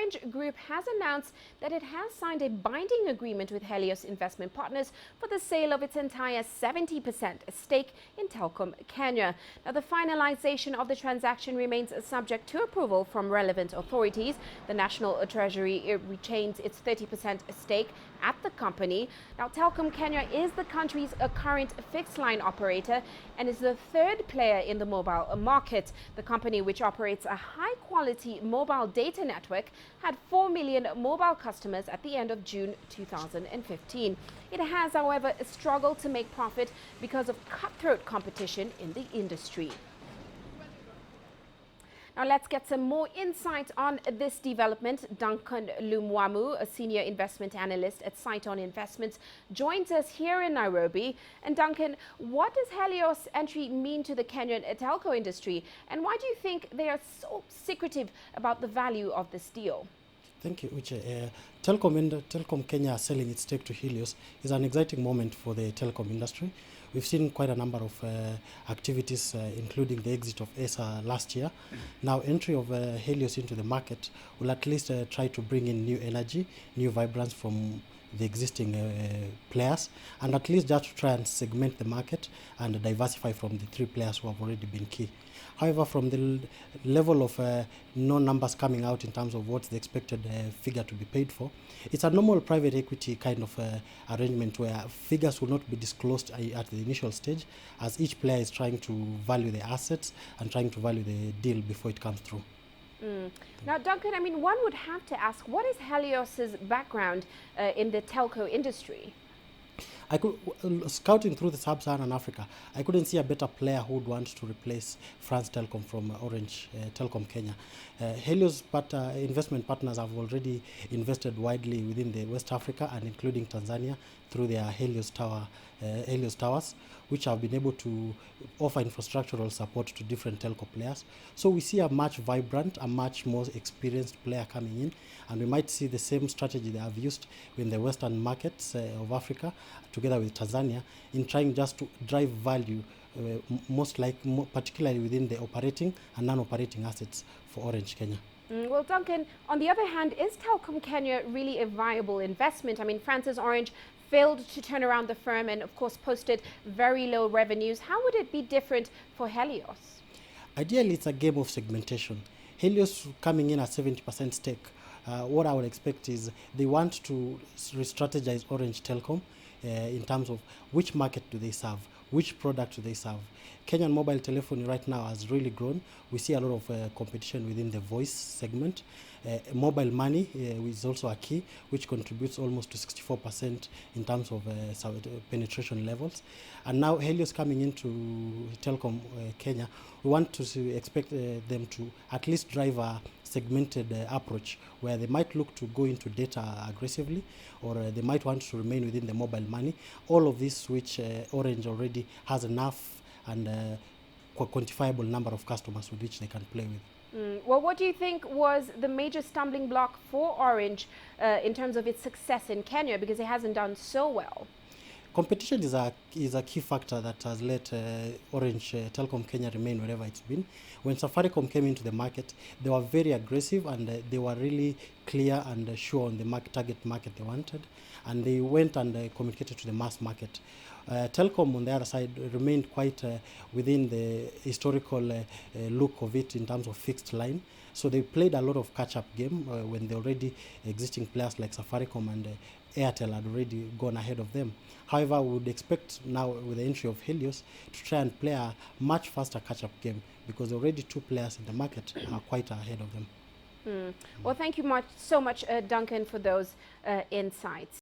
Orange Group has announced that it has signed a binding agreement with Helios Investment Partners for the sale of its entire 70% stake in Telkom Kenya. Now, the finalization of the transaction remains subject to approval from relevant authorities. The National Treasury retains its 30% stake at the company. Now, Telkom Kenya is the country's current fixed line operator and is the third player in the mobile market. The company, which operates a high-quality mobile data network, had 4 million mobile customers at the end of June 2015. It has, however, struggled to make profit because of cutthroat competition in the industry. Now let's get some more insight on this development. Duncan Lumwamu, a senior investment analyst at Sciton Investments, joins us here in Nairobi. And Duncan, what does Helios' entry mean to the Kenyan telco industry? And why do you think they are so secretive about the value of this deal? Thank you, Uche. Telkom Kenya selling its stake to Helios is an exciting moment for the telecom industry. We've seen quite a number of activities, including the exit of ESA last year. Now, entry of Helios into the market will at least try to bring in new energy, new vibrance from the existing players, and at least just to try and segment the market and diversify from the three players who have already been key. However, from the level of no numbers coming out in terms of what's the expected figure to be paid for, it's a normal private equity kind of arrangement where figures will not be disclosed at the initial stage, as each player is trying to value the assets and trying to value the deal before it comes through. Now, Duncan, I mean, one would have to ask, what is Helios's background in the telco industry? Scouting through the sub-Saharan Africa, I couldn't see a better player who would want to replace France Telecom from Orange Telkom Kenya. Helios Investment Partners have already invested widely within the West Africa and including Tanzania through their Helios Towers, which have been able to offer infrastructural support to different telco players. So we see a much vibrant, a much more experienced player coming in, and we might see the same strategy they have used in the Western markets of Africa, together with Tanzania, in trying just to drive value, particularly within the operating and non-operating assets for Orange Kenya. Well, Duncan, on the other hand, is Telkom Kenya really a viable investment? I mean, France's Orange failed to turn around the firm and, of course, posted very low revenues. How would it be different for Helios? Ideally, it's a game of segmentation. Helios coming in at 70% stake, what I would expect is they want to re-strategize Orange Telkom in terms of which market do they serve, which product do they serve. Kenyan mobile telephony right now has really grown. We see a lot of competition within the voice segment. Mobile money is also a key, which contributes almost to 64% in terms of penetration levels. And now Helios coming into Telkom Kenya, we want to expect them to at least drive a segmented approach where they might look to go into data aggressively, or they might want to remain within the mobile money. All of this which Orange already has enough and quantifiable number of customers with which they can play with. Well, what do you think was the major stumbling block for Orange in terms of its success in Kenya, because it hasn't done so well? Competition is a key factor that has let Orange Telkom Kenya remain wherever it's been. When Safaricom came into the market, they were very aggressive and they were really clear and sure on the target market they wanted, and they went and communicated to the mass market. Telkom, on the other side, remained quite within the historical look of it in terms of fixed line. So they played a lot of catch-up game when the already existing players like Safaricom and Airtel had already gone ahead of them. However, we would expect now with the entry of Helios to try and play a much faster catch-up game, because already two players in the market are quite ahead of them. Well, thank you so much, Duncan, for those insights.